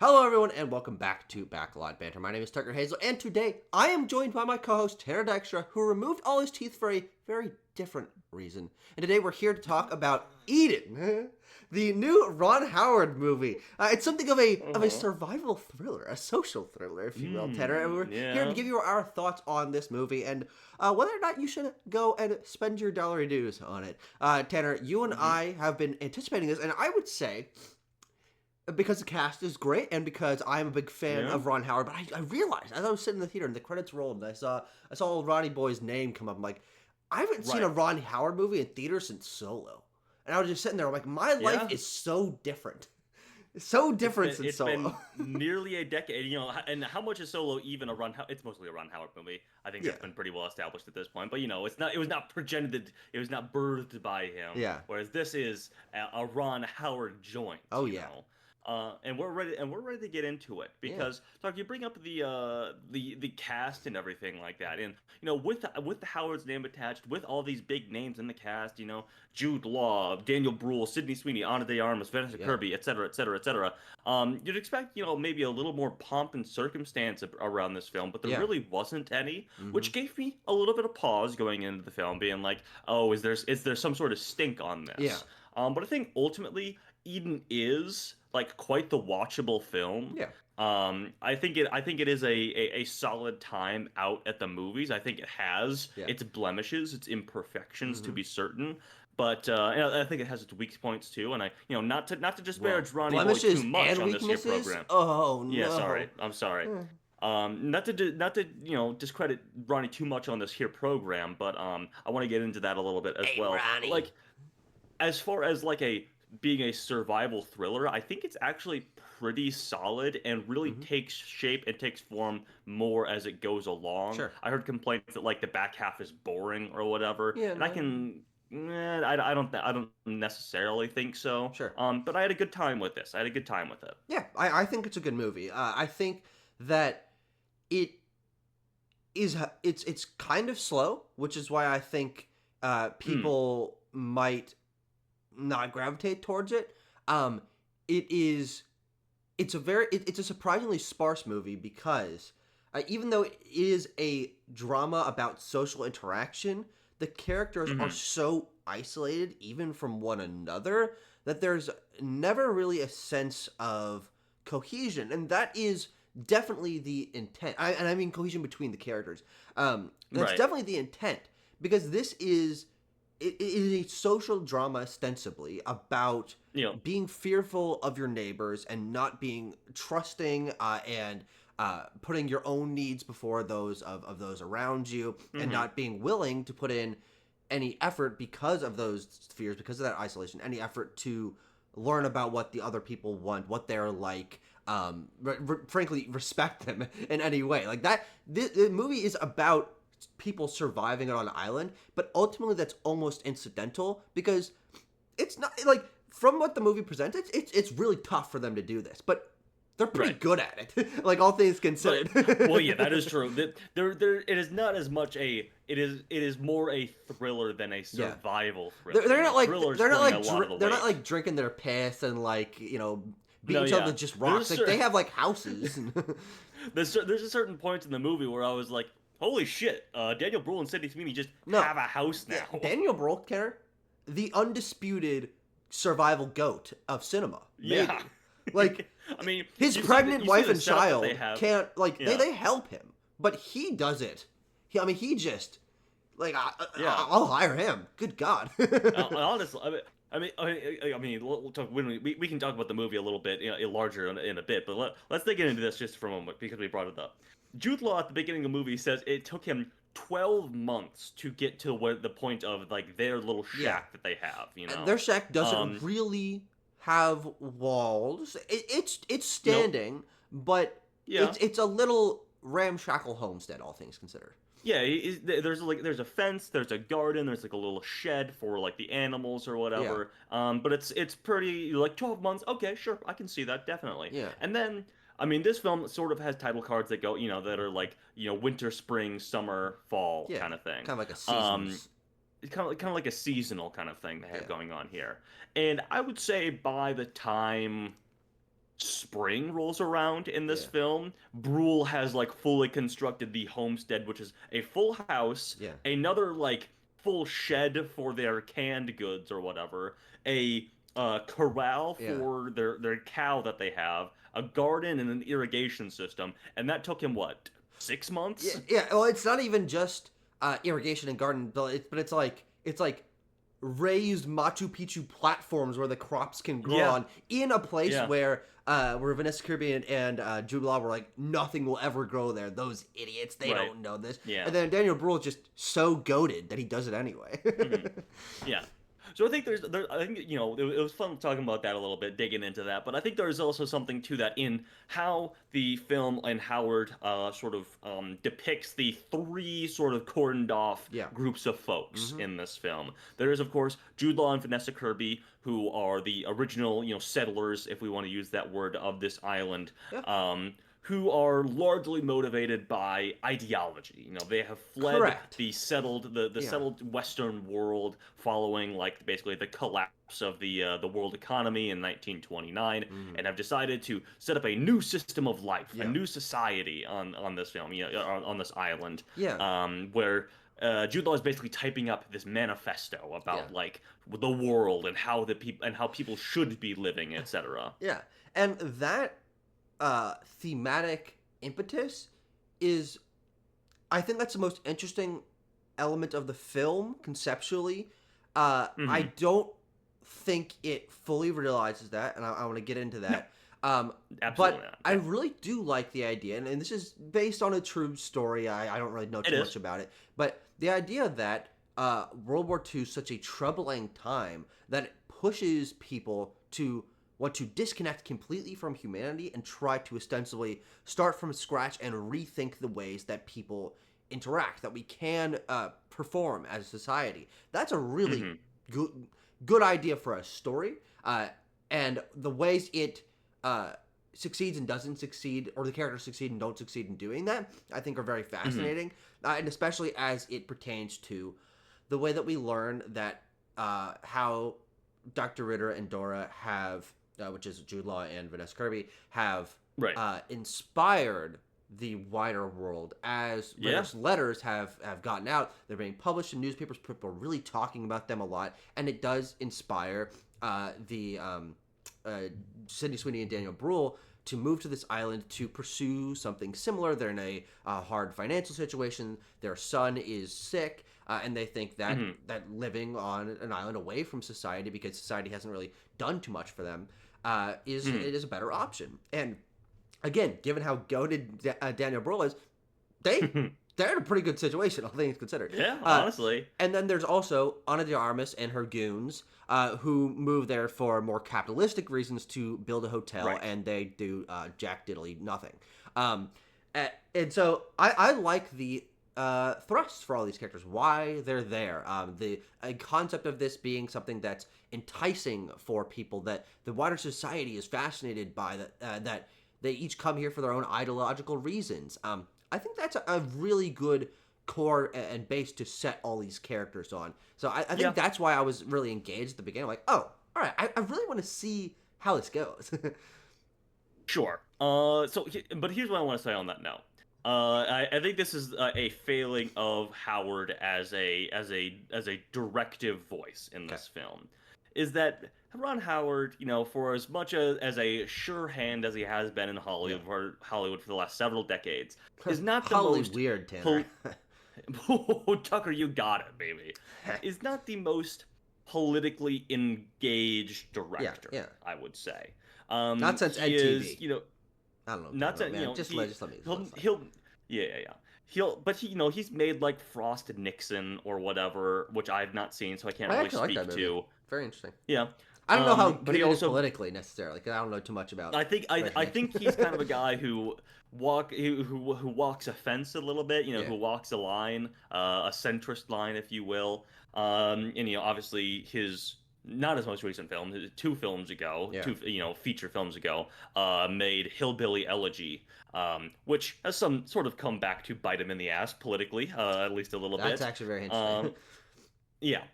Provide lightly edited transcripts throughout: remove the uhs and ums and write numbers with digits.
Hello, everyone, and welcome back to Backlot Banter. My name is Tucker Hazel, and today I am joined by my co-host Tanner Dykstra, who removed all his teeth for a very different reason. And today we're here to talk about Eden, the new Ron Howard movie. It's something of a survival thriller, a social thriller, if you will, Tanner. And we're here to give you our thoughts on this movie and whether or not you should go and spend your dollary dues on it. Tanner, you and I have been anticipating this, and I would say, because the cast is great and because I'm a big fan of Ron Howard, but I realized as I was sitting in the theater and the credits rolled and I saw old Ronnie Boy's name come up, I'm like, I haven't seen a Ron Howard movie in theater since Solo. And I was just sitting there, I'm like, my life is so different. So different since Solo. It's been nearly a decade, and how much is Solo even a Ron Howard? It's mostly a Ron Howard movie. I think that's been pretty well established at this point. But, it was not progenerated, it was not birthed by him. Yeah. Whereas this is a Ron Howard joint. Oh, yeah. And we're ready to get into it because Doc, you bring up the cast and everything like that, and with the Howard's name attached, with all these big names in the cast, Jude Law, Daniel Bruhl, Sweeney, Armas, Vanessa Kirby, etc., you'd expect maybe a little more pomp and circumstance around this film, but there really wasn't any, which gave me a little bit of pause going into the film, being like, oh, is there some sort of stink on this? Yeah. But I think ultimately Eden is like quite the watchable film. Yeah. I think it is a solid time out at the movies. I think it has its blemishes, its imperfections to be certain. But I think it has its weak points too, and not to disparage Ronnie Boy too much on this here program. Oh no. Yeah, sorry. I'm sorry. Not to discredit Ronnie too much on this here program, but I want to get into that a little bit as well. Ronnie. Like, as far as being a survival thriller, I think it's actually pretty solid and really takes shape and takes form more as it goes along. Sure. I heard complaints that the back half is boring or whatever, Yeah, and I don't necessarily think so. Sure. But I had a good time with this. Yeah, I think it's a good movie. I think that it's kind of slow, which is why I think people might not gravitate towards it. It's a surprisingly sparse movie because even though it is a drama about social interaction, the characters are so isolated even from one another that there's never really a sense of cohesion, and that is definitely the intent. I mean cohesion between the characters. That's definitely the intent, because this is it is a social drama ostensibly about being fearful of your neighbors and not being trusting and putting your own needs before those of those around you, and not being willing to put in any effort because of those fears, because of that isolation, any effort to learn about what the other people want, what they're like, frankly, respect them in any way. Like that, the movie is about people surviving on an island, but ultimately that's almost incidental because it's not from what the movie presents, it's really tough for them to do this, but they're pretty good at it. All things considered. Well, yeah, that is true. It is not as much it is more a thriller than a survival thriller. They're not drinking their piss and beating each other with just rocks. They have houses. There's a certain point in the movie where I was like, holy shit, Daniel Bruhl and Sweeney just have a house now. Yeah, Daniel Bruhl, the undisputed survival goat of cinema. Maybe. Yeah. I mean, his pregnant wife and child can't, they help him, but he does it. He just, I'll hire him. Good God. Honestly, we can talk about the movie a little bit larger in a bit, but let's dig into this just for a moment because we brought it up. Jude Law at the beginning of the movie says it took him 12 months to get to the point of their little shack that they have. And their shack doesn't really have walls. It's standing, but it's a little ramshackle homestead, all things considered. Yeah, there's a fence, there's a garden, there's a little shed for the animals or whatever. Yeah. But it's pretty 12 months. Okay, sure, I can see that definitely. Yeah. And then this film sort of has title cards that go that are winter, spring, summer, fall kind of thing. Kind of like a season. It's kind of like a seasonal kind of thing they have going on here. And I would say by the time spring rolls around in this Yeah. film, Bruhl has like fully constructed the homestead, which is a full house, Yeah. another like full shed for their canned goods or whatever, a corral Yeah. for their cow that they have, a garden and an irrigation system, and that took him what, six Yeah. months? Yeah. Well, it's not even just irrigation and garden, but it's like raised Machu Picchu platforms where the crops can grow Yeah, on in a place yeah, where Vanessa Kirby and Jude Law were like, nothing will ever grow there. Those idiots, they right, don't know this. yeah. And then Daniel Bruhl is just so goated that he does it anyway. Mhm. Yeah. So I think I think it was fun talking about that a little bit, digging into that. But I think there's also something to that in how the film and Howard sort of depicts the three sort of cordoned off Yeah. groups of folks Hmm. in this film. There is, of course, Jude Law and Vanessa Kirby, who are the original settlers, if we want to use that word, of this island. Yeah. Who are largely motivated by ideology. They have fled Correct. the settled Yeah. settled Western world following like basically the collapse of the world economy in 1929, Mhm. and have decided to set up a new system of life, a Yeah. new society on this film, on this island, Yeah. where. Jude Law is basically typing up this manifesto about Yeah. like the world and how people should be living, etc. Yeah. And that thematic impetus is, I think that's the most interesting element of the film conceptually. I don't think it fully realizes that, and I want to get into that. Absolutely But not. I really do like the idea, and this is based on a true story. I don't really know It too is. much about it, but the idea that World War II is such a troubling time that it pushes people to want to disconnect completely from humanity and try to ostensibly start from scratch and rethink the ways that people interact, that we can perform as a society. That's a really Mhm. good idea for a story, and the ways it succeeds and doesn't succeed, or the characters succeed and don't succeed in doing that, I think are very fascinating, and especially as it pertains to the way that we learn that how Dr. Ritter and Dora have, which is Jude Law and Vanessa Kirby, have Right. inspired the wider world as Yeah. Ritter's letters have gotten out. They're being published in newspapers. People are really talking about them a lot, and it does inspire the Sydney Sweeney and Daniel Bruhl to move to this island to pursue something similar. They're in a hard financial situation. Their son is sick, and they think that that living on an island away from society, because society hasn't really done too much for them, is it is a better option. And again, given how goated Daniel Bruhl is, they're in a pretty good situation, all things considered. Yeah, honestly. And then there's also Ana de Armas and her goons, who move there for more capitalistic reasons to build a hotel, Right. and they do jack diddly nothing. And so I like the thrusts for all these characters, why they're there. The concept of this being something that's enticing for people, that the wider society is fascinated by, that they each come here for their own ideological reasons. I think that's a really good core and base to set all these characters on. So I think Yeah. that's why I was really engaged at the beginning. I'm like, oh, all right, I really want to see how this goes. Sure. But here's what I want to say on that note. I think this is a failing of Howard as a directive voice in this film, is that Ron Howard, for as much as a sure hand as he has been in Hollywood for the last several decades, is not the Holly most weird, Tanner. Tucker, you got it, baby. Is not the most politically engaged director, yeah. I would say. Not since he NTV. is, I don't know. not to, Man. Just let me. he's made like Frosted Nixon or whatever, which I've not seen, so I can't I really actually like speak that to. movie. Very interesting. Yeah. I don't know how but good he it is also politically necessarily, because I don't know too much about. I think he's kind of a guy who walks a fence a little bit, who walks a line, a centrist line, if you will. And obviously his not his most recent film, two films ago, feature films ago, made Hillbilly Elegy, which has some sort of come back to bite him in the ass politically, at least a little bit. That's actually very interesting. Yeah.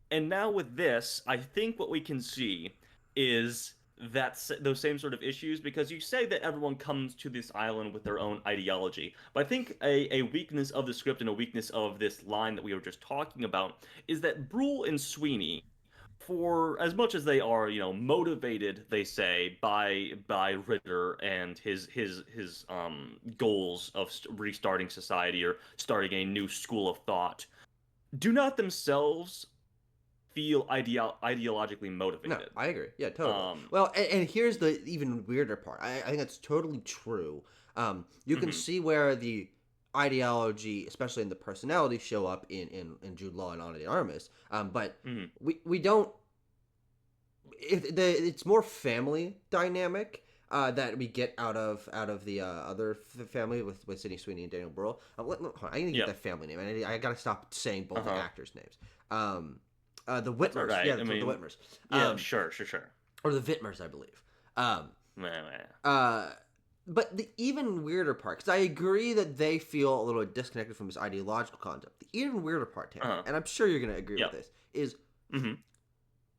And now with this, I think what we can see is those same sort of issues, because you say that everyone comes to this island with their own ideology, but I think a weakness of the script and a weakness of this line that we were just talking about is that Bruhl and Sweeney, for as much as they are, motivated, they say, by Ritter and his goals of restarting society or starting a new school of thought, do not themselves feel ideologically No, motivated. I agree. Yeah, totally. Um, Well, and here's the even weirder part. I think that's totally true. You can mhm, see where the ideology, especially in the personality, show up in Jude Law and Ana de Armas. But mhm, we don't. It's more family dynamic that we get out of the other family with Sydney Sweeney and Daniel Bruhl. I need to get yep, that family name. I gotta stop saying both the uh-huh. actors' names. The That's all Whitmers, right. yeah, I the mean, Whitmers, yeah, sure. or the Whitmers, I believe. Um, Meh, meh. uh, but the even weirder part, because I agree that they feel a little disconnected from this ideological concept. The even weirder part, Tanner, Uh-huh. and I'm sure you're gonna agree with Yep. this, is Hmm.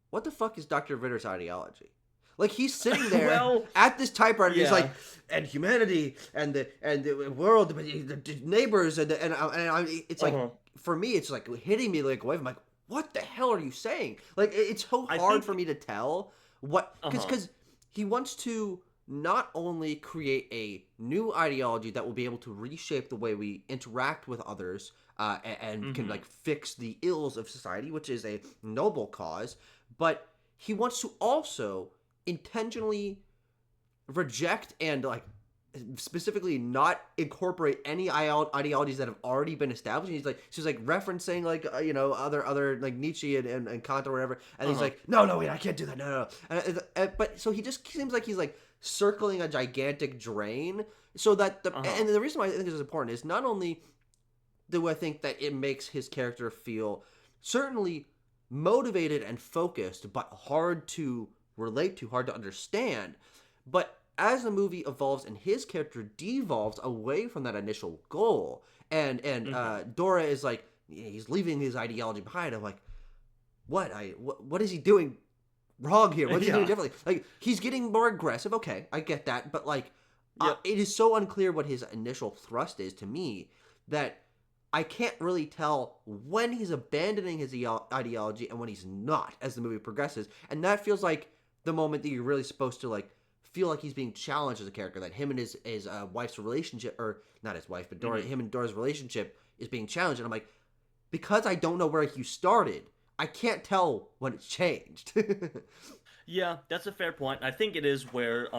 what the fuck is Dr. Ritter's ideology? Like he's sitting there Well, at this typewriter, and he's like, yeah. and humanity, and the world, the neighbors, it's like Uh-huh. for me, it's like hitting me like a wave. I'm like, what the hell are you saying? Like it's so I hard for think. me to tell what Uh-huh. because he wants to not only create a new ideology that will be able to reshape the way we interact with others and can Hmm. like fix the ills of society, which is a noble cause, but he wants to also intentionally reject and like specifically not incorporate any ideologies that have already been established. And she's like referencing like other like Nietzsche and Kant or whatever, and he's Uh-huh. like, no, wait, I can't do that, no. But so he just seems like he's like circling a gigantic drain, so that Uh-huh. and the reason why I think this is important is not only do I think that it makes his character feel certainly motivated and focused, but hard to relate to, hard to understand. But as the movie evolves and his character devolves away from that initial goal, and Hmm. Dora is like he's leaving his ideology behind. I'm like, what is he doing wrong here? What is he doing Yeah. differently? Like he's getting more aggressive. Okay, I get that, but like Yep. it is so unclear what his initial thrust is to me that I can't really tell when he's abandoning his ideology and when he's not as the movie progresses. And that feels like the moment that you're really supposed to like feel like he's being challenged as a character. That him and his wife's relationship, or not his wife, but Hmm. him and Dora's relationship is being challenged. And I'm like, because I don't know where you started, I can't tell when it's changed. Yeah, that's a fair point. I think it is where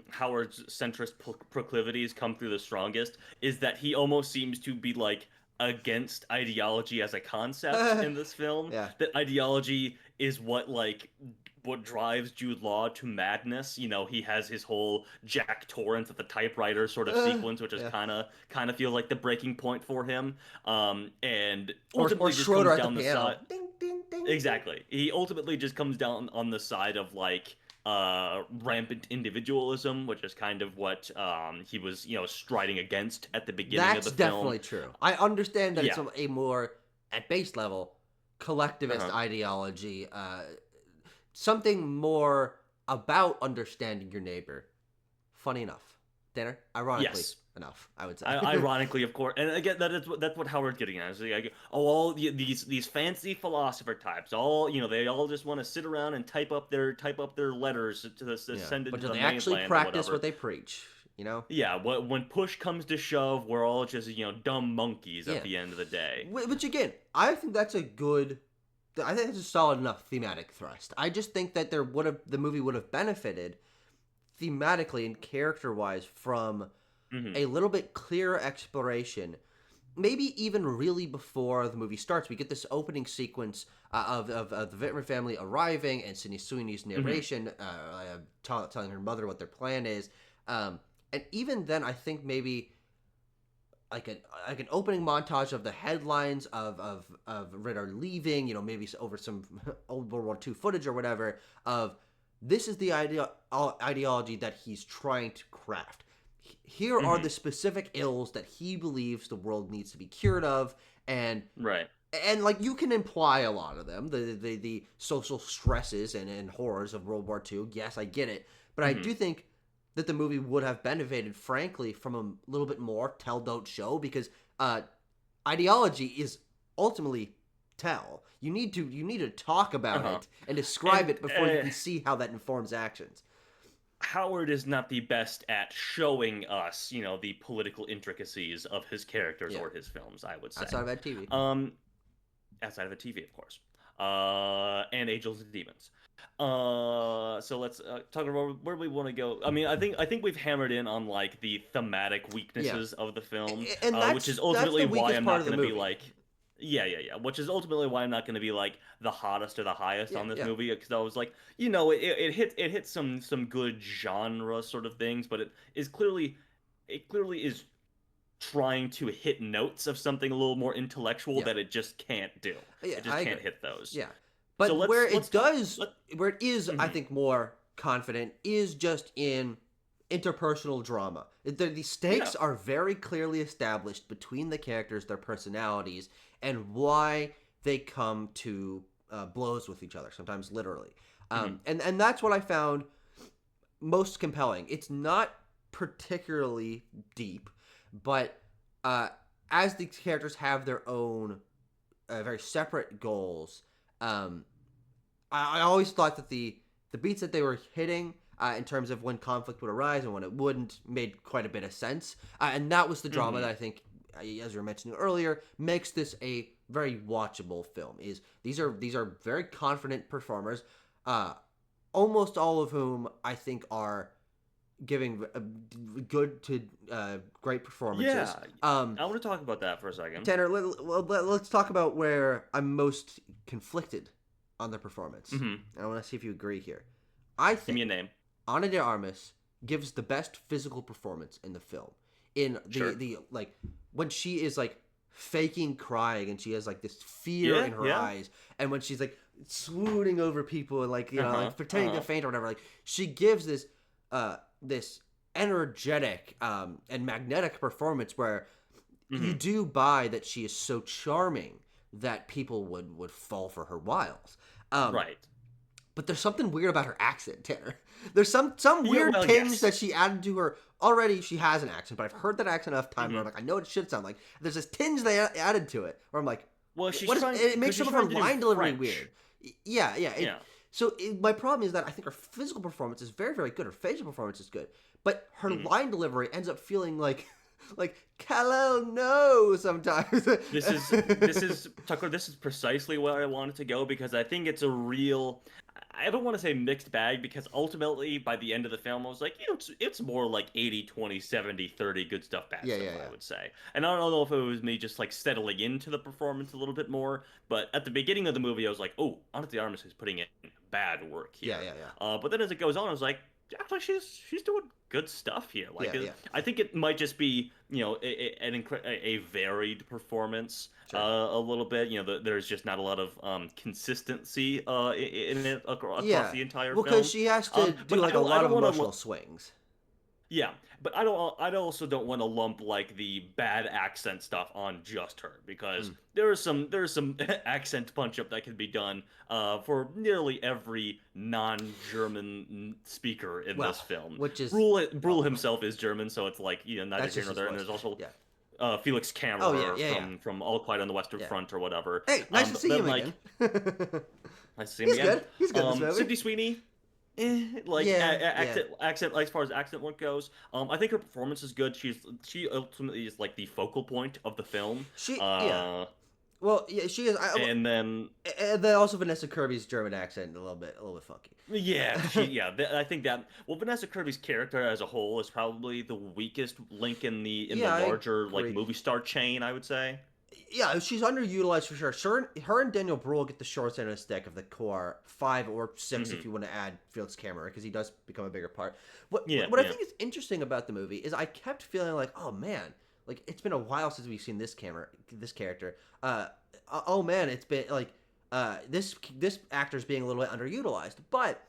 Howard's centrist proclivities come through the strongest, is that he almost seems to be like against ideology as a concept in this film. Yeah. That ideology is what drives Jude Law to madness. He has his whole Jack Torrance at the typewriter sort of sequence, which is Yeah. kind of feels like the breaking point for him. And Or ultimately just Schroeder comes at the down the piano. side. Ding, ding, ding, ding. Exactly. He ultimately just comes down on the side of like rampant individualism, which is kind of what he was, striding against at the beginning of That's the film. definitely true. I understand that it's Yeah. a more, at base level, collectivist Uh-huh. ideology, something more about understanding your neighbor. Funny enough, Tanner. Ironically Yes. enough, I would say. Ironically, of course, and again, that's what Howard's getting at. Is like, oh, these fancy philosopher types, they all just want to sit around and type up their letters to Yeah, send but into do the they actually mainland or practice what whatever. they preach? You know? Yeah, when push comes to shove, we're all just dumb monkeys at Yeah. the end of the day. Which again, I think that's a good. I think it's a solid enough thematic thrust. I just think that the movie would have benefited thematically and character wise from Hmm. a little bit clearer exploration. Maybe even really before the movie starts, we get this opening sequence of the Vittmer family arriving and Sydney Sweeney's Hmm. narration, telling her mother what their plan is. And even then, I think maybe like an opening montage of the headlines of Ritter leaving, maybe over some old World War II footage or whatever, of this is the ideology that he's trying to craft. Here are Hmm. the specific ills that he believes the world needs to be cured of, and Right. and like you can imply a lot of them, the social stresses and horrors of World War II. Yes, I get it, but I do think that the movie would have benefited, frankly, from a little bit more tell don't show, because ideology is ultimately tell. You need to talk about it and describe it before you can see how that informs actions. Howard is not the best at showing us, the political intricacies of his characters or his films, I would say. Outside of that TV. Outside of the TV, of course. And Angels and Demons. So let's talk about where we want to go. I mean, I think we've hammered in on like the thematic weaknesses of the film, and which is ultimately why I'm not going to be like, which is ultimately why I'm not going to be like the hottest or the highest on this movie, because I was like, it hits some good genre sort of things, but it clearly is trying to hit notes of something a little more intellectual that it just can't do. It just can't hit those. Yeah. But so where it is, I think, more confident is just in interpersonal drama. The stakes are very clearly established between the characters, their personalities, and why they come to blows with each other, sometimes literally. And that's what I found most compelling. It's not particularly deep, but as the characters have their own very separate goals, I always thought that the beats that they were hitting in terms of when conflict would arise and when it wouldn't made quite a bit of sense. And that was the drama that I think, as you were mentioning earlier, makes this a very watchable film. These are very confident performers, almost all of whom I think are giving good to great performances. I want to talk about that for a second. Tanner, let's talk about where I'm most conflicted on the performance. And I want to see if you agree here. I think Give me a name. Ana de Armas gives the best physical performance in the film. In the like when she is like faking crying and she has like this fear in her eyes, and when she's like swooning over people and like like pretending to faint or whatever, like she gives this this energetic and magnetic performance where you do buy that she is so charming that people would fall for her wiles. Right. But there's something weird about her accent, Tanner. There's some weird tinge that she added to her. Already she has an accent, but I've heard that accent enough times where I'm like, I know what it should sound like. There's this tinge they added to it where I'm like, well, it makes some of her line delivery weird. So my problem is that I think her physical performance is very, very good. Her facial performance is good. But her line delivery ends up feeling like hello, no, sometimes. This is Tucker, this is precisely where I wanted to go, because I think it's a real, I don't want to say mixed bag, because ultimately by the end of the film I was like, it's more like 80-20, 70-30 good stuff, bad stuff, I would say. And I don't know if it was me just like settling into the performance a little bit more, but at the beginning of the movie I was like, oh, Ana de Armas is putting in bad work here. But then as it goes on I was like, actually she's doing good stuff here. Like I think it might just be a varied performance. A little bit. There's just not a lot of consistency in it across the entire film. Because she has to do like a lot of emotional swings. Yeah, but I also don't want to lump like the bad accent stuff on just her, because there's some accent punch up that can be done for nearly every non-German speaker in this film. Which is Bruhl himself is German, so it's like neither here nor there. And there's also Felix Kammerer from All Quiet on the Western Front or whatever. Hey, nice to see him again. Nice to see him again. He's good. This movie. Sydney Sweeney. Accent as far as accent work goes, I think her performance is good. She ultimately is like the focal point of the film. She is. And then also Vanessa Kirby's German accent a little bit funky. I think that Vanessa Kirby's character as a whole is probably the weakest link in the larger like movie star chain, I would say. Yeah, she's underutilized for sure. Her and Daniel Bruhl get the short end of the stick of the core 5 or 6 if you want to add Felix Kammerer, because he does become a bigger part. What I think is interesting about the movie is I kept feeling like, oh man, like it's been a while since we've seen this character. Oh man, it's been like this actor's being a little bit underutilized. But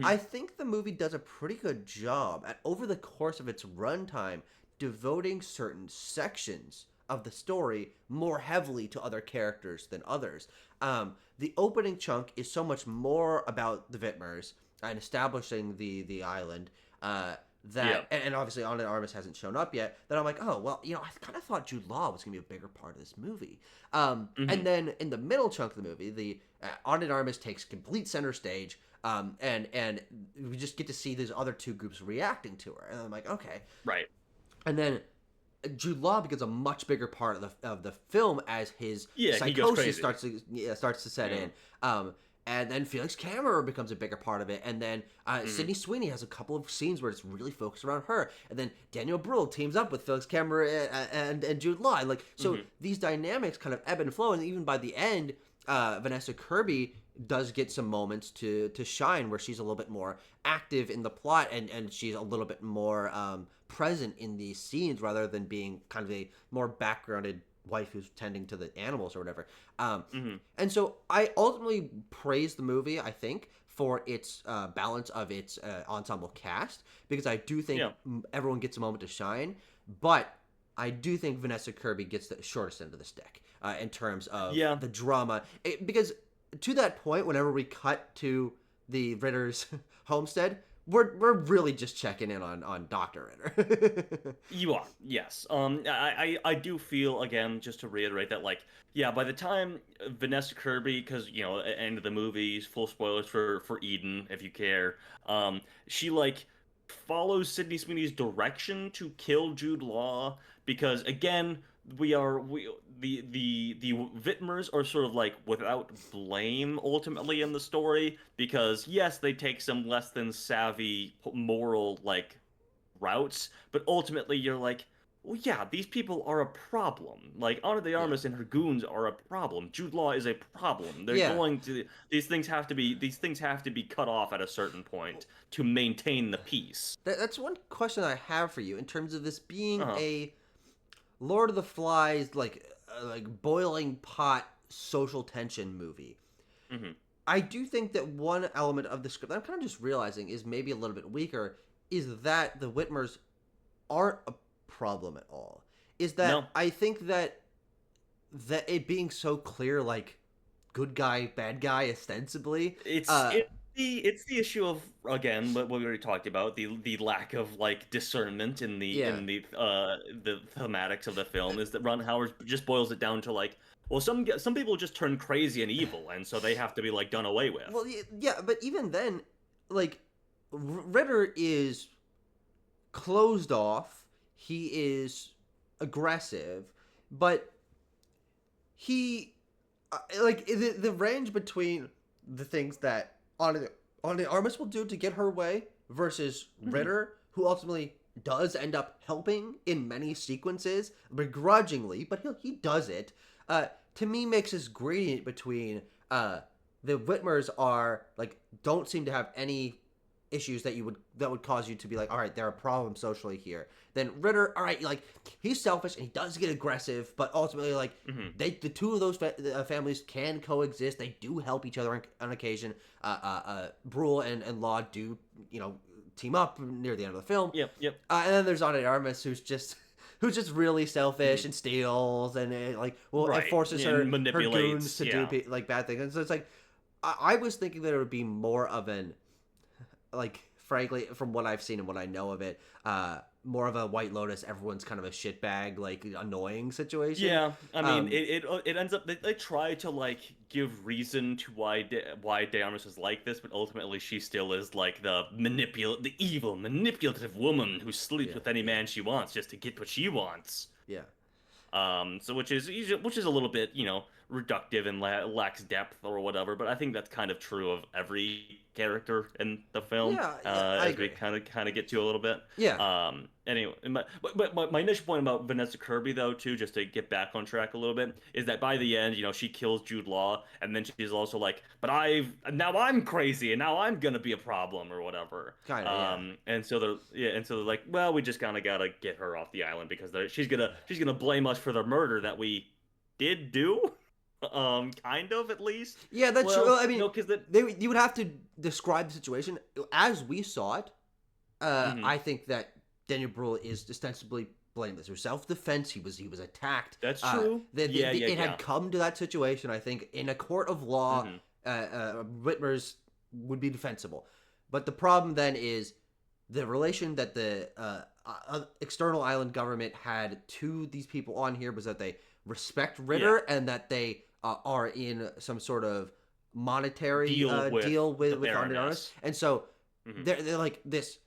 I think the movie does a pretty good job at over the course of its runtime devoting certain sections of the story more heavily to other characters than others. The opening chunk is so much more about the Whitmers and establishing the island. And obviously Armas hasn't shown up yet, that I'm like, oh, well, I kind of thought Jude Law was going to be a bigger part of this movie. And then in the middle chunk of the movie, the Armas takes complete center stage, and we just get to see these other two groups reacting to her. And I'm like, okay. Right. And then Jude Law becomes a much bigger part of the film as his psychosis starts to set in. And then Felix Kammerer becomes a bigger part of it. And then Sydney Sweeney has a couple of scenes where it's really focused around her. And then Daniel Bruhl teams up with Felix Kammerer and Jude Law. And so these dynamics kind of ebb and flow. And even by the end, Vanessa Kirby does get some moments to shine, where she's a little bit more active in the plot, and she's a little bit more present in these scenes rather than being kind of a more backgrounded wife who's tending to the animals or whatever. And so I ultimately praise the movie, I think, for its balance of its ensemble cast, because I do think everyone gets a moment to shine, but I do think Vanessa Kirby gets the shortest end of the stick in terms of the drama. Because to that point, whenever we cut to the Ritter's homestead, we're really just checking in on Dr. Ritter. You are, yes. I do feel, again, just to reiterate that, by the time Vanessa Kirby, because, end of the movie, full spoilers for Eden, if you care, she, follows Sydney Sweeney's direction to kill Jude Law, because, again, the Whitmers are sort of without blame ultimately in the story, because yes, they take some less than savvy moral routes, but ultimately you're like, well, yeah, these people are a problem. Ana de Armas and her goons are a problem. Jude Law is a problem. They're going to these things have to be cut off at a certain point to maintain the peace. That's one question I have for you in terms of this being a Lord of the Flies, boiling pot social tension movie. I do think that one element of the script that I'm kind of just realizing is maybe a little bit weaker is that the Whitmers aren't a problem at all. Is that I think that it being so clear, good guy, bad guy, ostensibly, it's the issue of, again, what we already talked about, the lack of discernment in the thematics of the film, is that Ron Howard just boils it down to well, some people just turn crazy and evil, and so they have to be done away with. Well, yeah, but even then, Ritter is closed off. He is aggressive, but he the range between the things that on the Armas will do to get her way versus Ritter, who ultimately does end up helping in many sequences, begrudgingly, but he does it, to me makes this gradient between the Whitmers are don't seem to have any issues that would cause you to be all right, they're a problem socially here. Then Ritter, all right, he's selfish and he does get aggressive, but ultimately the two of those families can coexist. They do help each other on occasion. Bruhl and Law do team up near the end of the film. Yep. And then there's Ana de Armas, who's just really selfish and steals and it forces her goons to do bad things. And so it's I was thinking that it would be more of an frankly, from what I've seen and what I know of it, more of a White Lotus, everyone's kind of a shitbag, annoying situation. Yeah, I mean, it ends up, they try to, give reason to why De Armas is like this, but ultimately she still is, the evil, manipulative woman who sleeps with any man she wants just to get what she wants. Yeah. So which is a little bit, reductive and lacks depth or whatever, but I think that's kind of true of every character in the film. As we kind of get to a little bit. Yeah. Anyway, but my initial point about Vanessa Kirby, though, too, just to get back on track a little bit, is that by the end, she kills Jude Law, and then she's also but now I'm crazy, and now I'm gonna be a problem or whatever. Kind of. And so they're well, we just kind of gotta get her off the island because she's gonna blame us for the murder that we did do. Kind of, at least. Yeah, that's true. I mean, you would have to describe the situation as we saw it. I think that Daniel Bruhl is ostensibly blameless. It was self-defense. He was attacked. That's true. It had come to that situation. I think in a court of law, Whitmer's would be defensible. But the problem then is the relation that the external island government had to these people on here was that they respect Ritter and that they are in some sort of monetary deal with Armas. And so they're like this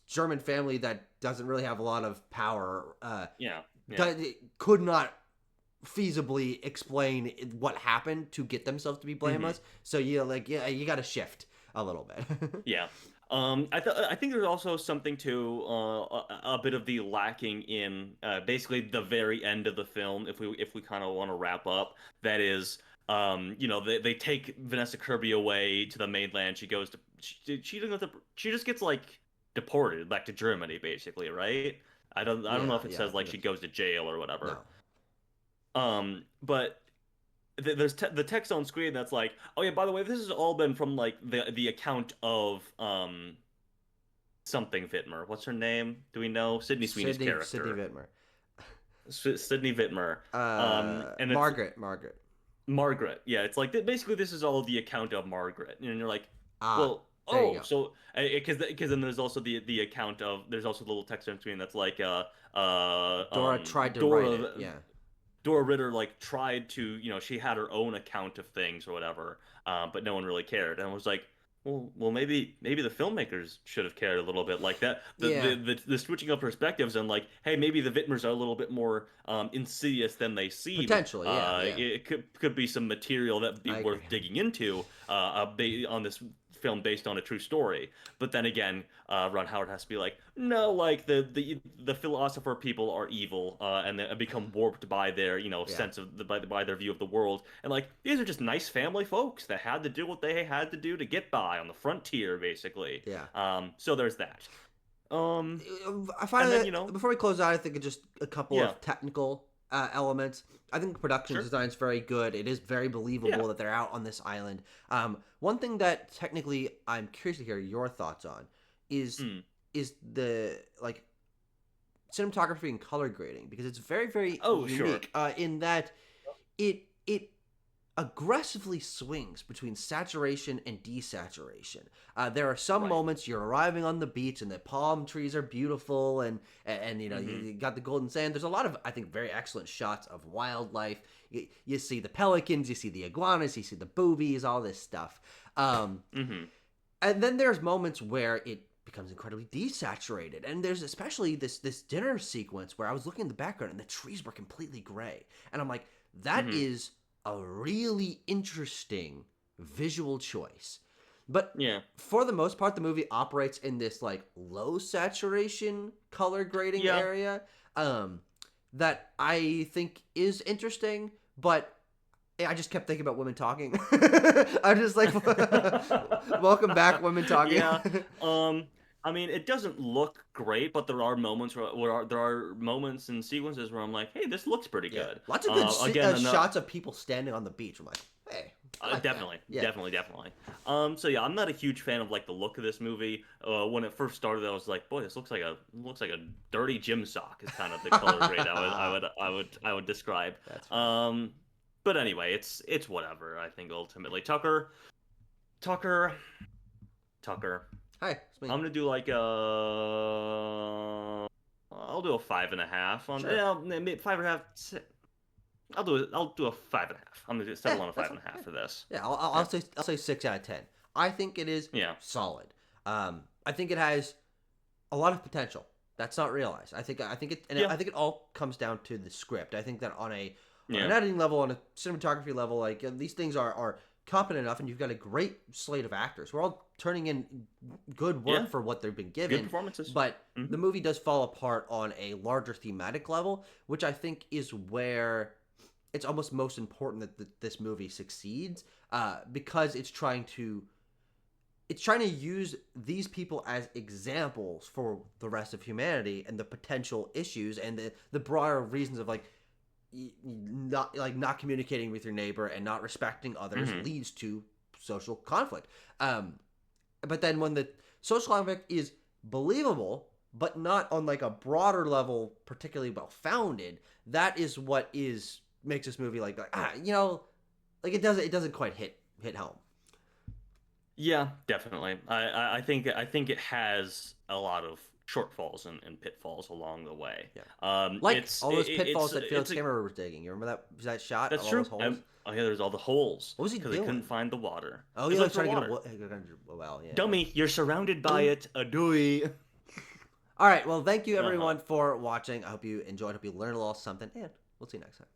German family that doesn't really have a lot of power. Could not feasibly explain what happened to get themselves to be blameless. So you got to shift a little bit. I think there's also something to a bit of the lacking in basically the very end of the film. If we kind of want to wrap up, that is, they take Vanessa Kirby away to the mainland. She goes to she just gets like deported back to Germany, basically, right? I don't know if it says like she goes to jail or whatever. No. But there's the text on screen that's like, oh yeah, by the way, this has all been from like the account of something Whitmer. What's her name? Do we know? Sydney Sweeney's character. Sydney Whitmer. Sydney Whitmer. And Margaret. Yeah, it's like basically this is all the account of Margaret, and you're like, so because then there's also the account of there's also the little text on screen that's like Dora tried to write it. Yeah. Dora Ritter like tried to, she had her own account of things or whatever, but no one really cared. And I was like, well, maybe the filmmakers should have cared a little bit, like that. The switching of perspectives and like, hey, maybe the Whitmers are a little bit more insidious than they seem. Potentially, It could be some material that would be worth digging into on this film based on a true story. But then again, Ron Howard has to be like, no, like the philosopher people are evil and they become warped by their sense of by their view of the world, and like these are just nice family folks that had to do what they had to do to get by on the frontier, basically. So there's that. I find that before we close out, I think just a couple of technical elements. I think the production design is very good. It is very believable that they're out on this island. One thing that technically I'm curious to hear your thoughts on is the like cinematography and color grading, because it's very, very unique in that it aggressively swings between saturation and desaturation. There are some moments you're arriving on the beach and the palm trees are beautiful and you got the golden sand. There's a lot of, I think, very excellent shots of wildlife. You see the pelicans, you see the iguanas, you see the boobies, all this stuff. And then there's moments where it becomes incredibly desaturated. And there's especially this dinner sequence where I was looking in the background and the trees were completely gray. And I'm like, that is a really interesting visual choice. But for the most part, the movie operates in this like low saturation color grading area that I think is interesting, but I just kept thinking about women talking. I'm just like, welcome back, women talking. I mean, it doesn't look great, but there are moments where there are moments and sequences where I'm like, hey, this looks pretty good. Lots of good shots of people standing on the beach. I'm like, hey. Definitely. So yeah, I'm not a huge fan of like the look of this movie. When it first started, I was like, boy, this looks like a dirty gym sock. Is kind of the color grade I would describe. But anyway, it's whatever. I think ultimately, Tucker. Hi. I'm gonna do like I'll do a 5.5 on. Maybe 5.5. I'll do a 5.5. I'm gonna settle on a 5.5 for this. Yeah, I'll say 6 out of 10. I think it is solid. I think it has a lot of potential that's not realized. I think it all comes down to the script. I think that on an editing level, on a cinematography level, like these things are competent enough, and you've got a great slate of actors. We're all turning in good work for what they've been given. Good performances. But the movie does fall apart on a larger thematic level, which I think is where it's almost most important that this movie succeeds, because it's trying to use these people as examples for the rest of humanity and the potential issues and the broader reasons of like not communicating with your neighbor and not respecting others leads to social conflict. But then when the social conflict is believable but not on like a broader level, particularly well founded. That is what makes this movie like it doesn't quite hit home. Yeah, definitely. I think it has a lot of shortfalls and pitfalls along the way. Yeah. Like all those pitfalls that Felix Kammerer was digging. You remember that shot? That's of true. All those holes? Oh yeah, there's all the holes. What was he doing? Because they couldn't find the water. Oh yeah, trying to get a well. Yeah. Dummy, you're surrounded by it. Adooey. All right. Well, thank you everyone for watching. I hope you enjoyed. Hope you learned a little something, and we'll see you next time.